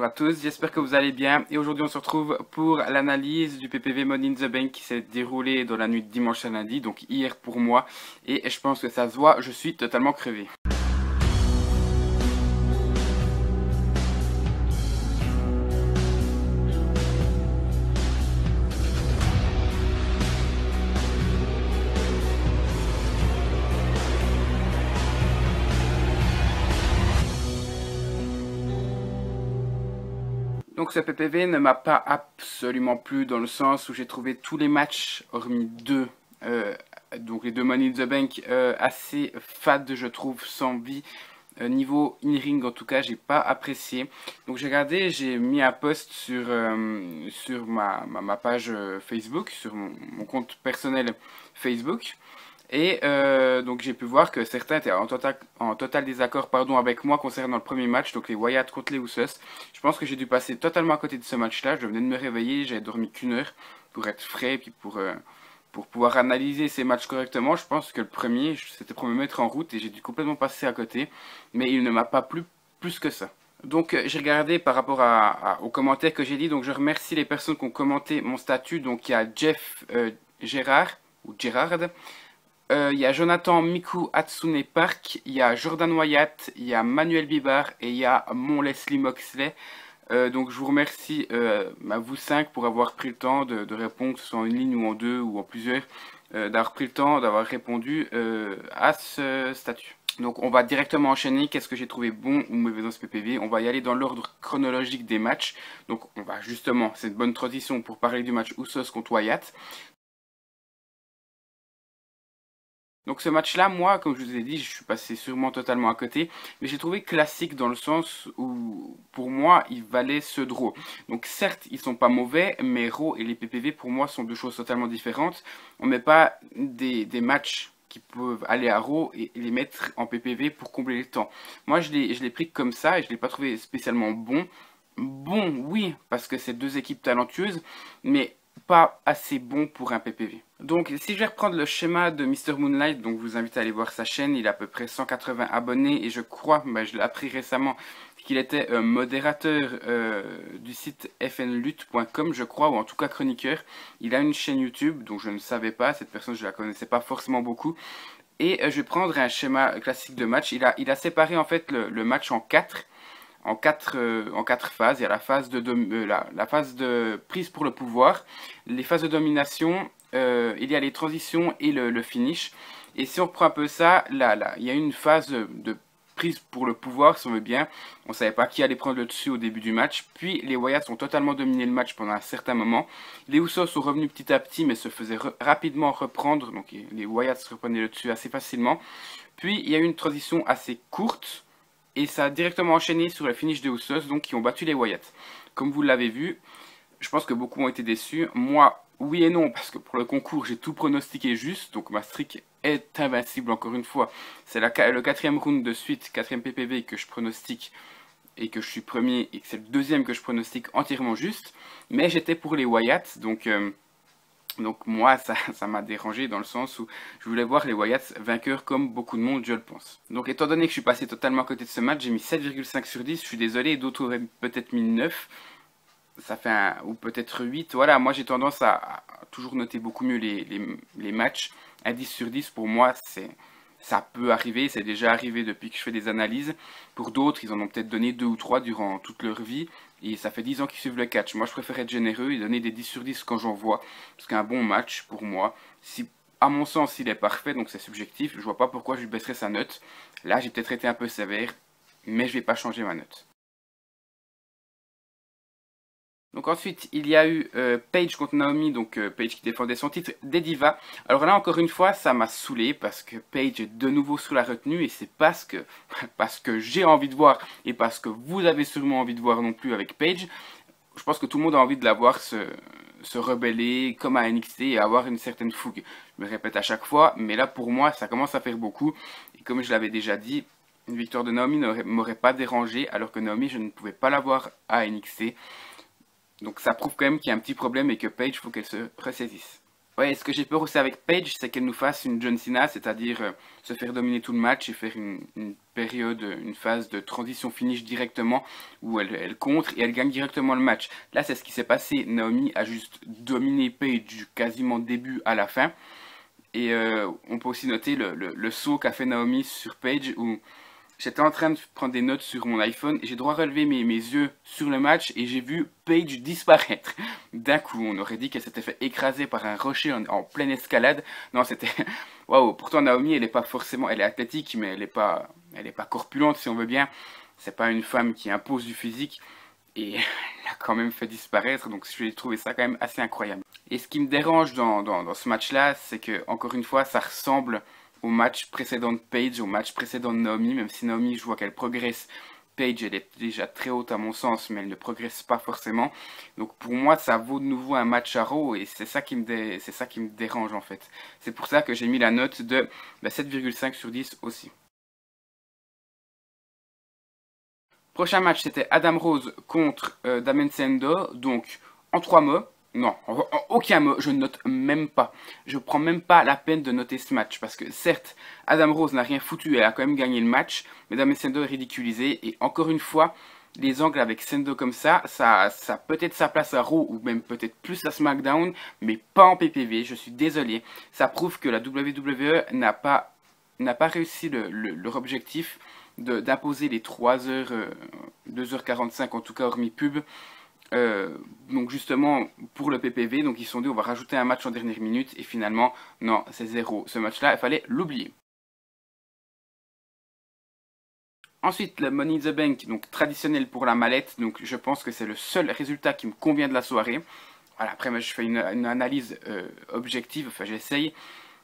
bonjour à tous, j'espère que vous allez bien et aujourd'hui on se retrouve pour l'analyse du PPV Money in the Bank qui s'est déroulé dans la nuit de dimanche à lundi, donc hier pour moi, et je pense que ça se voit, je suis totalement crevé. Donc ce PPV ne m'a pas absolument plu dans le sens où j'ai trouvé tous les matchs, hormis deux, donc les deux Money in the Bank, assez fades je trouve, sans vie. Niveau in-ring en tout cas, j'ai pas apprécié. Donc j'ai regardé, j'ai mis un post sur ma page Facebook, sur mon compte personnel Facebook. Et donc j'ai pu voir que certains étaient en total désaccord avec moi concernant le premier match, donc les Wyatt contre les Usos. Je pense que j'ai dû passer totalement à côté de ce match-là. Je venais de me réveiller, j'avais dormi qu'une heure pour être frais et puis pour pouvoir analyser ces matchs correctement. Je pense que le premier, c'était pour me mettre en route et j'ai dû complètement passer à côté. Mais il ne m'a pas plu plus que ça. Donc j'ai regardé par rapport aux commentaires que j'ai dit. Donc je remercie les personnes qui ont commenté mon statut. Donc il y a Jeff Gérard, ou Gérard. Il y a Jonathan Miku Hatsune Park, il y a Jordan Wyatt, il y a Manuel Bibar et il y a mon Leslie Moxley. Donc je vous remercie à vous 5 pour avoir pris le temps de répondre, que ce soit en une ligne ou en deux ou en plusieurs, d'avoir pris le temps d'avoir répondu à ce statut. Donc on va directement enchaîner, qu'est-ce que j'ai trouvé bon ou mauvais dans ce PPV. On va y aller dans l'ordre chronologique des matchs. Donc on va justement, c'est une bonne transition pour parler du match Usos contre Wyatt. Donc ce match-là, moi, comme je vous ai dit, je suis passé sûrement totalement à côté, mais j'ai trouvé classique dans le sens où, pour moi, il valait ce draw. Donc certes, ils sont pas mauvais, mais Raw et les PPV, pour moi, sont deux choses totalement différentes. On met pas des matchs qui peuvent aller à Raw et les mettre en PPV pour combler le temps. Moi, je l'ai pris comme ça et je l'ai pas trouvé spécialement bon. Bon, oui, parce que c'est deux équipes talentueuses, mais pas assez bon pour un PPV. Donc si je vais reprendre le schéma de Mr Moonlight, donc je vous invite à aller voir sa chaîne, il a à peu près 180 abonnés et je crois, je l'ai appris récemment, qu'il était modérateur du site fnlutte.com je crois, ou en tout cas chroniqueur. Il a une chaîne YouTube, donc je ne savais pas, cette personne je la connaissais pas forcément beaucoup. Et je vais prendre un schéma classique de match, il a séparé en fait le match en quatre phases. Il y a la phase la phase de prise pour le pouvoir, les phases de domination, il y a les transitions et le finish. Et si on reprend un peu ça, là, il y a une phase de prise pour le pouvoir, si on veut bien. On ne savait pas qui allait prendre le dessus au début du match. Puis les Wyatt ont totalement dominé le match pendant un certain moment. Les Usos sont revenus petit à petit, mais se faisaient rapidement reprendre. Donc les Wyatt se reprenaient le dessus assez facilement. Puis il y a eu une transition assez courte. Et ça a directement enchaîné sur le finish des Usos, donc qui ont battu les Wyatt. Comme vous l'avez vu, je pense que beaucoup ont été déçus. Moi, oui et non, parce que pour le concours, j'ai tout pronostiqué juste. Donc ma streak est invincible encore une fois. C'est le quatrième round de suite, quatrième PPV que je pronostique et que je suis premier. Et que c'est le deuxième que je pronostique entièrement juste. Mais j'étais pour les Wyatt, donc moi, ça m'a dérangé dans le sens où je voulais voir les Wyatt vainqueurs comme beaucoup de monde, je le pense. Donc étant donné que je suis passé totalement à côté de ce match, j'ai mis 7,5 sur 10, je suis désolé, d'autres auraient peut-être mis 9. Ça fait ou peut-être 8. Voilà, moi j'ai tendance à toujours noter beaucoup mieux les matchs. Un 10 sur 10 pour moi, ça peut arriver, c'est déjà arrivé depuis que je fais des analyses. Pour d'autres, ils en ont peut-être donné 2 ou 3 durant toute leur vie. Et ça fait 10 ans qu'ils suivent le catch. Moi, je préfère être généreux et donner des 10 sur 10 quand j'en vois. Parce qu'un bon match, pour moi, si, à mon sens, il est parfait, donc c'est subjectif, je vois pas pourquoi je lui baisserais sa note. Là, j'ai peut-être été un peu sévère, mais je vais pas changer ma note. Donc ensuite, il y a eu Paige contre Naomi, donc Paige qui défendait son titre des Divas. Alors là, encore une fois, ça m'a saoulé parce que Paige est de nouveau sous la retenue et c'est parce que j'ai envie de voir et parce que vous avez sûrement envie de voir non plus avec Paige. Je pense que tout le monde a envie de la voir se rebeller comme à NXT et avoir une certaine fougue. Je me répète à chaque fois, mais là pour moi, ça commence à faire beaucoup. Et comme je l'avais déjà dit, une victoire de Naomi m'aurait pas dérangé alors que Naomi, je ne pouvais pas la voir à NXT. Donc ça prouve quand même qu'il y a un petit problème et que Paige, faut qu'elle se ressaisisse. Ouais, ce que j'ai peur aussi avec Paige, c'est qu'elle nous fasse une John Cena, c'est-à-dire se faire dominer tout le match et faire une période, une phase de transition finish directement où elle contre et elle gagne directement le match. Là, c'est ce qui s'est passé. Naomi a juste dominé Paige du quasiment début à la fin. Et on peut aussi noter le saut qu'a fait Naomi sur Paige où j'étais en train de prendre des notes sur mon iPhone et j'ai droit relever mes yeux sur le match et j'ai vu Paige disparaître. D'un coup, on aurait dit qu'elle s'était fait écraser par un rocher en pleine escalade. Non, c'était... Waouh, pourtant Naomi, elle est pas forcément... Elle est athlétique, mais elle est pas corpulente si on veut bien. C'est pas une femme qui impose du physique. Et elle a quand même fait disparaître, donc j'ai trouvé ça quand même assez incroyable. Et ce qui me dérange dans ce match-là, c'est que, encore une fois, ça ressemble au match précédent de Paige, au match précédent de Naomi, même si Naomi, je vois qu'elle progresse. Paige, elle est déjà très haute à mon sens, mais elle ne progresse pas forcément. Donc pour moi, ça vaut de nouveau un match à Raw, et c'est ça qui me dérange en fait. C'est pour ça que j'ai mis la note de 7,5 sur 10 aussi. Prochain match, c'était Adam Rose contre Damien Sandow. Donc, en 3 mots, non, en aucun mot, je ne note même pas. Je prends même pas la peine de noter ce match. Parce que, certes, Adam Rose n'a rien foutu, elle a quand même gagné le match. Mais Damien Sandow est ridiculisé. Et encore une fois, les angles avec Sandow comme ça peut-être sa place à Raw ou même peut-être plus à SmackDown, mais pas en PPV. Je suis désolé. Ça prouve que la WWE n'a pas réussi leur objectif d'imposer les 3 heures, 2h45 en tout cas hormis pub. Donc justement pour le PPV, donc ils se sont dit on va rajouter un match en dernière minute et finalement non, c'est zéro. Ce match-là, il fallait l'oublier. Ensuite, le Money in the Bank, donc traditionnel pour la mallette, donc je pense que c'est le seul résultat qui me convient de la soirée. Voilà, après moi je fais une analyse objective, enfin j'essaye.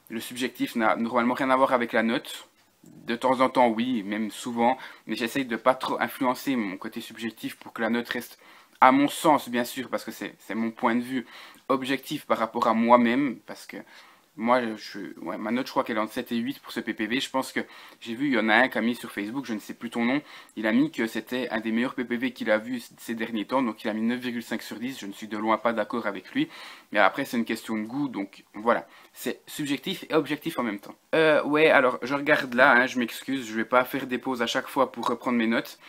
Le subjectif n'a normalement rien à voir avec la note. De temps en temps, oui, même souvent, mais j'essaye de pas trop influencer mon côté subjectif pour que la note reste, à mon sens, bien sûr, parce que c'est mon point de vue objectif par rapport à moi-même, parce que moi, ouais, ma note, je crois qu'elle est entre 7 et 8 pour ce PPV. Je pense que j'ai vu, il y en a un qui a mis sur Facebook, je ne sais plus ton nom, il a mis que c'était un des meilleurs PPV qu'il a vu ces derniers temps, donc il a mis 9,5 sur 10. Je ne suis de loin pas d'accord avec lui, mais après, c'est une question de goût, donc voilà. C'est subjectif et objectif en même temps. Ouais, alors, je regarde là, hein, je m'excuse, je vais pas faire des pauses à chaque fois pour reprendre mes notes.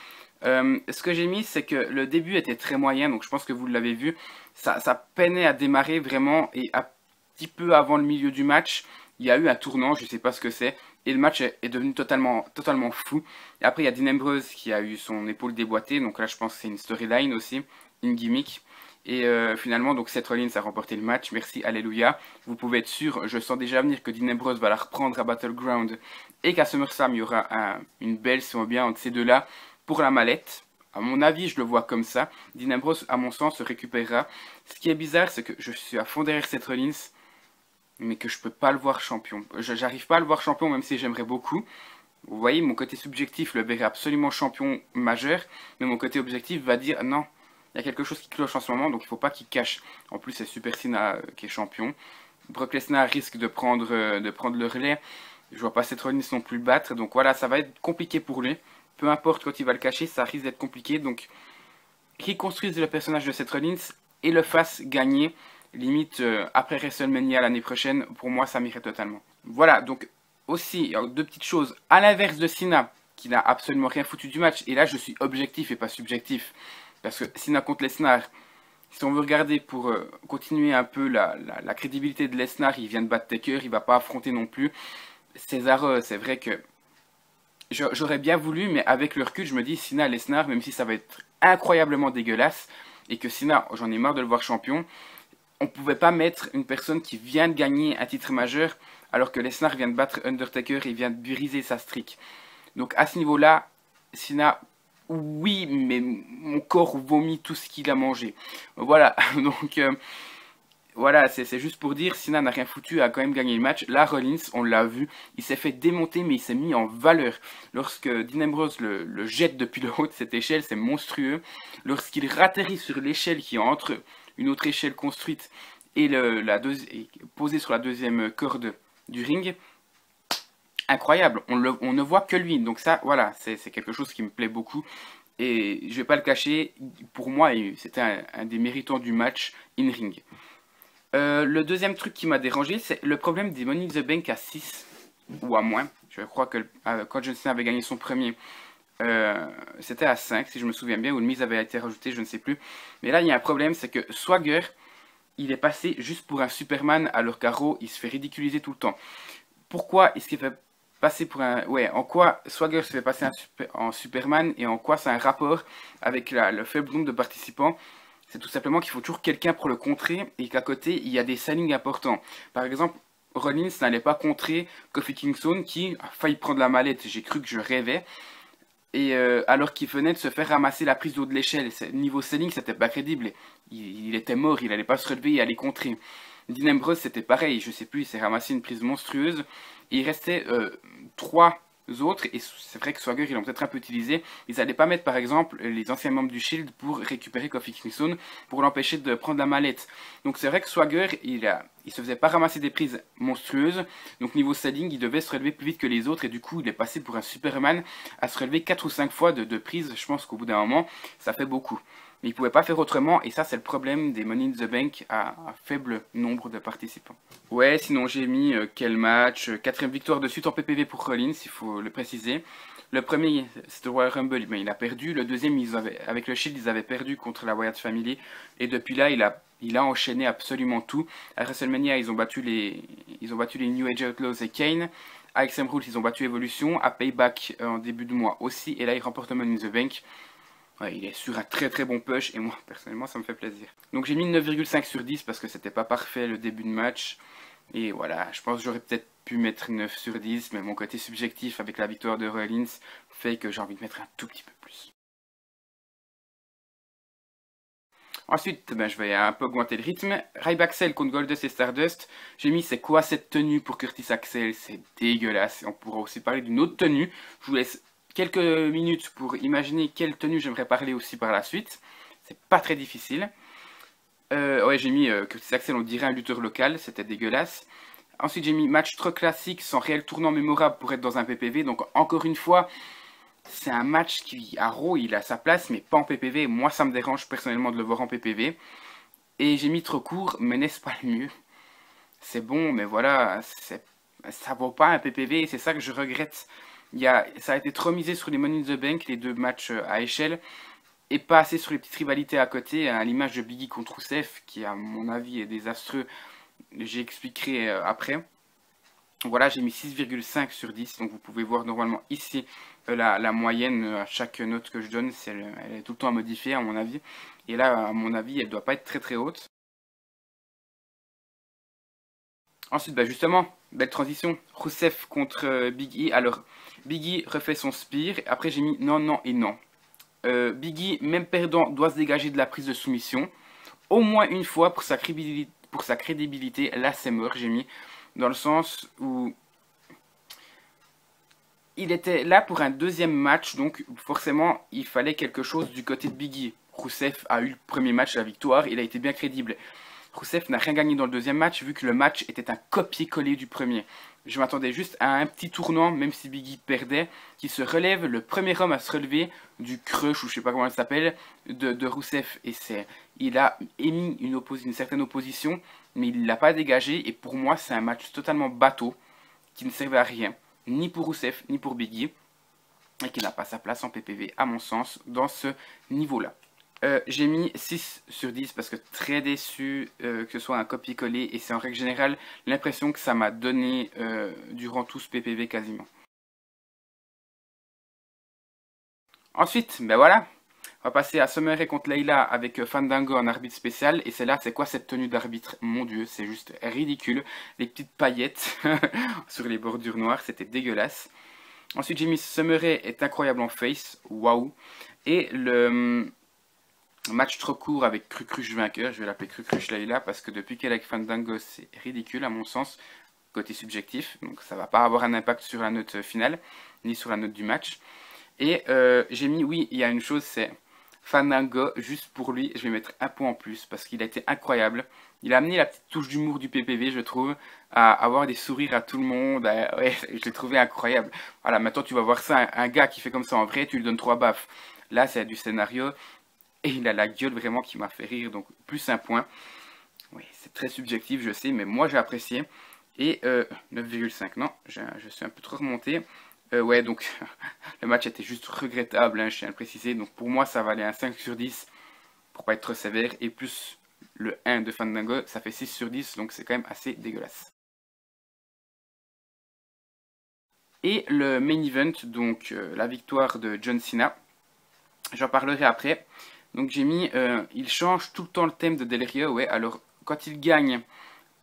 Ce que j'ai mis, c'est que le début était très moyen, donc je pense que vous l'avez vu. Ça peinait à démarrer vraiment, et à petit peu avant le milieu du match, il y a eu un tournant, je ne sais pas ce que c'est, et le match est devenu totalement fou. Et après, il y a Dean Ambrose qui a eu son épaule déboîtée, donc là, je pense que c'est une storyline aussi, une gimmick. Et finalement, donc Seth Rollins a remporté le match, merci, alléluia. Vous pouvez être sûr, je sens déjà venir que Dean Ambrose va la reprendre à Battleground et qu'à SummerSlam, il y aura une belle, si on veut bien, entre ces deux-là pour la mallette. À mon avis, je le vois comme ça. Dean Ambrose, à mon sens, se récupérera. Ce qui est bizarre, c'est que je suis à fond derrière Seth Rollins, mais que je peux pas le voir champion. J'arrive pas à le voir champion, même si j'aimerais beaucoup. Vous voyez, mon côté subjectif le verrait absolument champion majeur, mais mon côté objectif va dire non, il y a quelque chose qui cloche en ce moment, donc il faut pas qu'il cache. En plus, c'est Super Cena qui est champion. Brock Lesnar risque de prendre le relais. Je vois pas Seth Rollins non plus le battre, donc voilà, ça va être compliqué pour lui. Peu importe quand il va le cacher, ça risque d'être compliqué, donc qu'ils construisent le personnage de Seth Rollins et le fassent gagner. Limite, après WrestleMania l'année prochaine, pour moi, ça m'irait totalement. Voilà, donc aussi, deux petites choses. À l'inverse de Cena, qui n'a absolument rien foutu du match, et là, je suis objectif et pas subjectif. Parce que Cena contre Lesnar, si on veut regarder pour continuer un peu la crédibilité de Lesnar, il vient de battre Taker, il va pas affronter non plus. Cesaro, c'est vrai que j'aurais bien voulu, mais avec le recul, je me dis Cena Lesnar, même si ça va être incroyablement dégueulasse, et que Cena, j'en ai marre de le voir champion, on pouvait pas mettre une personne qui vient de gagner un titre majeur alors que Lesnar vient de battre Undertaker et vient de briser sa streak. Donc à ce niveau-là, Cena, oui, mais mon corps vomit tout ce qu'il a mangé. Voilà, donc voilà, c'est juste pour dire, Cena n'a rien foutu, a quand même gagné le match. Là, Rollins, on l'a vu, il s'est fait démonter, mais il s'est mis en valeur. Lorsque Dean Ambrose le jette depuis le haut de cette échelle, c'est monstrueux. Lorsqu'il ratterrit sur l'échelle qui est entre une autre échelle construite et posée sur la deuxième corde du ring, incroyable, on ne voit que lui. Donc ça, voilà, c'est quelque chose qui me plaît beaucoup. Et je vais pas le cacher, pour moi, c'était un des méritants du match in-ring. Le deuxième truc qui m'a dérangé, c'est le problème des Money in the Bank à 6 ou à moins. Je crois que quand Johnston avait gagné son premier, c'était à 5 si je me souviens bien, ou le mise avait été rajouté, je ne sais plus. Mais là, il y a un problème, c'est que Swagger, il est passé juste pour un Superman, alors qu'Arrow, il se fait ridiculiser tout le temps. Pourquoi est-ce qu'il fait passer pour un... Ouais, en quoi Swagger se fait passer en Superman et en quoi c'est un rapport avec le faible nombre de participants? C'est tout simplement qu'il faut toujours quelqu'un pour le contrer et qu'à côté, il y a des signings importants. Par exemple, Rollins n'allait pas contrer Kofi Kingston qui a failli prendre la mallette. J'ai cru que je rêvais. Et alors qu'il venait de se faire ramasser la prise d'eau de l'échelle. Niveau selling, c'était pas crédible. Il était mort, il allait pas se relever et aller contrer. Dean Ambrose, c'était pareil, je sais plus, il s'est ramassé une prise monstrueuse. Et il restait 3 autres, et c'est vrai que Swagger, ils l'ont peut-être un peu utilisé. Ils n'allaient pas mettre, par exemple, les anciens membres du Shield pour récupérer Kofi Kingston, pour l'empêcher de prendre la mallette. Donc c'est vrai que Swagger, il se faisait pas ramasser des prises monstrueuses. Donc niveau selling, il devait se relever plus vite que les autres, et du coup, il est passé pour un Superman à se relever 4 ou 5 fois de prises. Je pense qu'au bout d'un moment, ça fait beaucoup. Mais ils ne pouvaient pas faire autrement, et ça c'est le problème des Money in the Bank à faible nombre de participants. Ouais, sinon j'ai mis quel match, quatrième victoire de suite en PPV pour Rollins, il faut le préciser. Le premier, c'était Royal Rumble, mais il a perdu. Le deuxième, avec le Shield, ils avaient perdu contre la Wyatt Family. Et depuis là, il a enchaîné absolument tout. À WrestleMania, ils ont battu les New Age Outlaws et Kane. À Extreme Rules, ils ont battu Evolution. À Payback, en début de mois aussi. Et là, ils remportent le Money in the Bank. Ouais, il est sur un très très bon push et moi personnellement ça me fait plaisir. Donc j'ai mis 9,5 sur 10 parce que c'était pas parfait le début de match. Et voilà, je pense que j'aurais peut-être pu mettre 9 sur 10, mais mon côté subjectif avec la victoire de Rollins fait que j'ai envie de mettre un tout petit peu plus. Ensuite, je vais un peu augmenter le rythme. Ryback Axel contre Goldust et Stardust. J'ai mis c'est quoi cette tenue pour Curtis Axel? C'est dégueulasse. On pourra aussi parler d'une autre tenue. Je vous laisse quelques minutes pour imaginer quelle tenue j'aimerais parler aussi par la suite. C'est pas très difficile. Ouais, j'ai mis Curtis Axel, on dirait un lutteur local, c'était dégueulasse. Ensuite, j'ai mis match trop classique sans réel tournant mémorable pour être dans un PPV. Donc, encore une fois, c'est un match qui, à Raw, il a sa place, mais pas en PPV. Moi, ça me dérange personnellement de le voir en PPV. Et j'ai mis trop court, mais n'est-ce pas le mieux? C'est bon, mais voilà, ça vaut pas un PPV et c'est ça que je regrette. Ça a été trop misé sur les Money in the Bank, les deux matchs à échelle, et pas assez sur les petites rivalités à côté, à l'image de Biggie contre Rousseff, qui à mon avis est désastreux, j'expliquerai après. Voilà, j'ai mis 6,5 sur 10, donc vous pouvez voir normalement ici la moyenne à chaque note que je donne, elle est tout le temps à modifier à mon avis. Et là, à mon avis, elle doit pas être très très haute. Ensuite, justement, belle transition. Rousseff contre Big E. Alors, Big E refait son spear. Après, j'ai mis non, non et non. Big E, même perdant, doit se dégager de la prise de soumission. Au moins une fois pour sa crédibilité. Là, c'est mort, j'ai mis. Dans le sens où il était là pour un deuxième match. Donc, forcément, il fallait quelque chose du côté de Big E. Rousseff a eu le premier match, la victoire. Il a été bien crédible. Rousseff n'a rien gagné dans le deuxième match vu que le match était un copier-coller du premier. Je m'attendais juste à un petit tournant, même si Biggie perdait, qui se relève, le premier homme à se relever du crush, ou je sais pas comment il s'appelle, de Rousseff. Et il a émis une certaine opposition, mais il ne l'a pas dégagé. Et pour moi, c'est un match totalement bateau, qui ne servait à rien, ni pour Rousseff, ni pour Biggie, et qui n'a pas sa place en PPV, à mon sens, dans ce niveau-là. J'ai mis 6 sur 10 parce que très déçu que ce soit un copier-coller et c'est en règle générale l'impression que ça m'a donné durant tout ce PPV quasiment. Ensuite, voilà, on va passer à Summer contre Layla avec Fandango en arbitre spécial et c'est quoi cette tenue d'arbitre? Mon dieu, c'est juste ridicule. Les petites paillettes sur les bordures noires, c'était dégueulasse. Ensuite, j'ai mis Summer est incroyable en face, waouh. Et le match trop court avec Crucruche vainqueur, je vais l'appeler Crucruche Layla parce que depuis qu'elle est avec Fandango, c'est ridicule à mon sens, côté subjectif, donc ça va pas avoir un impact sur la note finale, ni sur la note du match. Et j'ai mis, oui, il y a une chose, c'est Fandango, juste pour lui, je vais mettre un point en plus parce qu'il a été incroyable. Il a amené la petite touche d'humour du PPV, je trouve, à avoir des sourires à tout le monde. Ouais, je l'ai trouvé incroyable. Voilà, maintenant tu vas voir ça, un gars qui fait comme ça en vrai, tu lui donnes 3 baffes. Là, c'est du scénario. Et il a la gueule vraiment qui m'a fait rire, donc plus un point. Oui, c'est très subjectif, je sais, mais moi j'ai apprécié. Et 9,5, non, je suis un peu trop remonté. Ouais, donc le match était juste regrettable, hein, je tiens à le préciser. Donc pour moi, ça valait un 5 sur 10, pour pas être trop sévère. Et plus le 1 de Fandango, ça fait 6 sur 10, donc c'est quand même assez dégueulasse. Et le main event, donc la victoire de John Cena, j'en parlerai après. Donc j'ai mis, il change tout le temps le thème de Del Rio, ouais. Alors quand il gagne,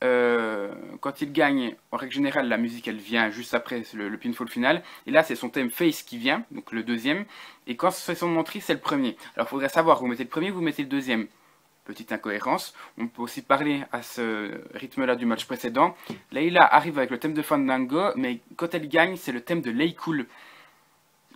en règle générale, la musique elle vient juste après le pinfall final. Et là, c'est son thème Face qui vient, donc le deuxième. Et quand c'est son entrée, c'est le premier. Alors, il faudrait savoir, vous mettez le premier, vous mettez le deuxième. Petite incohérence. On peut aussi parler à ce rythme-là du match précédent. Layla arrive avec le thème de Fandango, mais quand elle gagne, c'est le thème de Lay Cool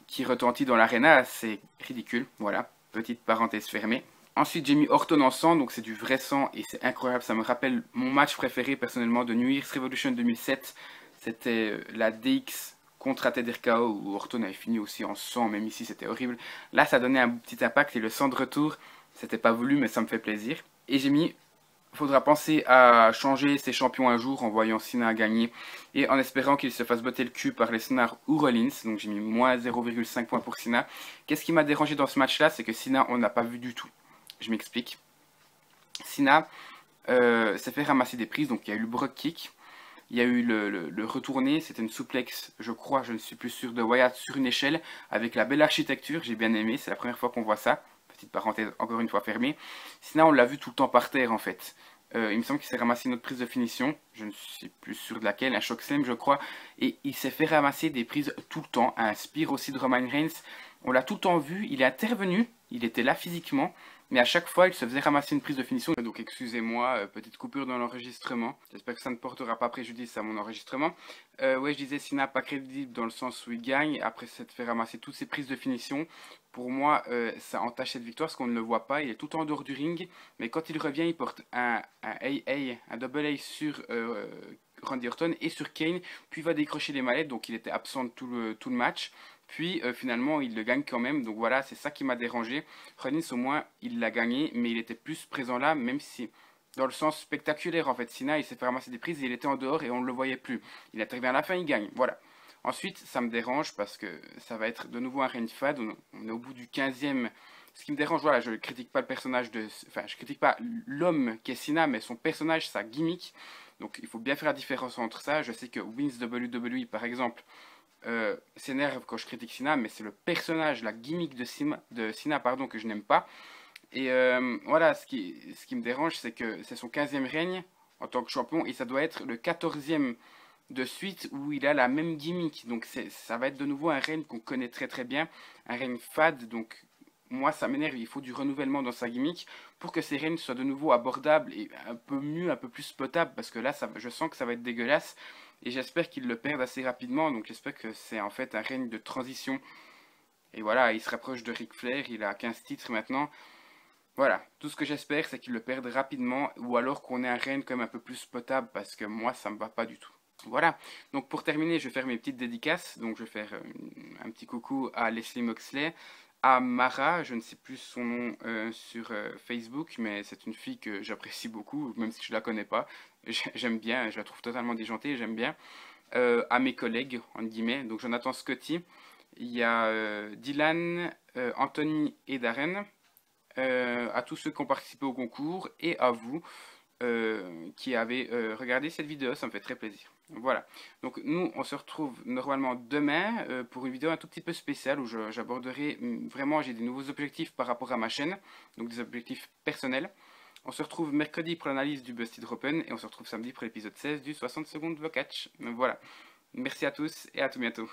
qui retentit dans l'arena. C'est ridicule. Voilà, petite parenthèse fermée. Ensuite, j'ai mis Orton en sang, donc c'est du vrai sang et c'est incroyable. Ça me rappelle mon match préféré personnellement de New Year's Revolution 2007. C'était la DX contre ATDRKO où Orton avait fini aussi en sang, même ici c'était horrible. Là, ça donnait un petit impact et le sang de retour, c'était pas voulu, mais ça me fait plaisir. Et j'ai mis, faudra penser à changer ses champions un jour en voyant Cena gagner et en espérant qu'il se fasse botter le cul par Lesnar ou Rollins. Donc j'ai mis moins 0,5 points pour Cena. Qu'est-ce qui m'a dérangé dans ce match-là, c'est que Cena, on n'a pas vu du tout. Je m'explique. Cena s'est fait ramasser des prises, donc il y a eu le Brock Kick, il y a eu le retourné, c'était une souplex, je crois, je ne suis plus sûr, de Wyatt sur une échelle, avec la belle architecture, j'ai bien aimé, c'est la première fois qu'on voit ça, petite parenthèse encore une fois fermée. Cena, on l'a vu tout le temps par terre en fait. Il me semble qu'il s'est ramassé une autre prise de finition, je ne suis plus sûr de laquelle, un choc slam je crois, et il s'est fait ramasser des prises tout le temps, un spear aussi de Roman Reigns, on l'a tout le temps vu, il est intervenu, il était là physiquement, mais à chaque fois il se faisait ramasser une prise de finition. Donc excusez-moi, petite coupure dans l'enregistrement, j'espère que ça ne portera pas préjudice à mon enregistrement. Ouais, je disais Cena pas crédible dans le sens où il gagne, après s'être fait ramasser toutes ses prises de finition. Pour moi, ça entache cette victoire parce qu'on ne le voit pas, il est tout en dehors du ring, mais quand il revient, il porte un AA, un double A sur Randy Orton et sur Kane, puis il va décrocher les mallettes, donc il était absent de tout le match. Puis finalement, il le gagne quand même. Donc voilà, c'est ça qui m'a dérangé. Rollins, au moins, il l'a gagné, mais il était plus présent là, même si dans le sens spectaculaire en fait. Cena, il s'est fait ramasser des prises et il était en dehors et on ne le voyait plus. Il intervient à la fin, il gagne. Voilà. Ensuite, ça me dérange parce que ça va être de nouveau un reign fad. On est au bout du 15e. Ce qui me dérange, voilà, je ne critique pas le personnage de. Enfin, je critique pas l'homme qui est Cena, mais son personnage, sa gimmick. Donc il faut bien faire la différence entre ça. Je sais que Vince WWE, par exemple, s'énerve quand je critique Cena, mais c'est le personnage, la gimmick de Cena pardon, que je n'aime pas. Et voilà, ce qui me dérange, c'est que c'est son 15e règne en tant que champion, et ça doit être le 14e de suite où il a la même gimmick. Donc ça va être de nouveau un règne qu'on connaît très très bien, un règne fade, donc moi ça m'énerve, il faut du renouvellement dans sa gimmick pour que ces règnes soient de nouveau abordables et un peu mieux, un peu plus potables, parce que là je sens que ça va être dégueulasse et j'espère qu'ils le perdent assez rapidement, donc j'espère que c'est en fait un règne de transition. Et voilà, il se rapproche de Ric Flair, il a 15 titres maintenant. Voilà, tout ce que j'espère c'est qu'ils le perdent rapidement ou alors qu'on ait un règne quand même un peu plus potable parce que moi ça me va pas du tout. Voilà, donc pour terminer, je vais faire mes petites dédicaces. Donc je vais faire un petit coucou à Leslie Moxley, à Mara, je ne sais plus son nom sur Facebook, mais c'est une fille que j'apprécie beaucoup, même si je la connais pas. J'aime bien, je la trouve totalement déjantée, j'aime bien. À mes collègues, en guillemets, donc Jonathan Scotty, il y a Dylan, Anthony et Darren, à tous ceux qui ont participé au concours et à vous qui avez regardé cette vidéo, ça me fait très plaisir. Voilà, donc nous on se retrouve normalement demain pour une vidéo un tout petit peu spéciale où j'aborderai vraiment, j'ai des nouveaux objectifs par rapport à ma chaîne, donc des objectifs personnels. On se retrouve mercredi pour l'analyse du Busted Open et on se retrouve samedi pour l'épisode 16 du 60 secondes Vlog Catch. Voilà, merci à tous et à tout bientôt.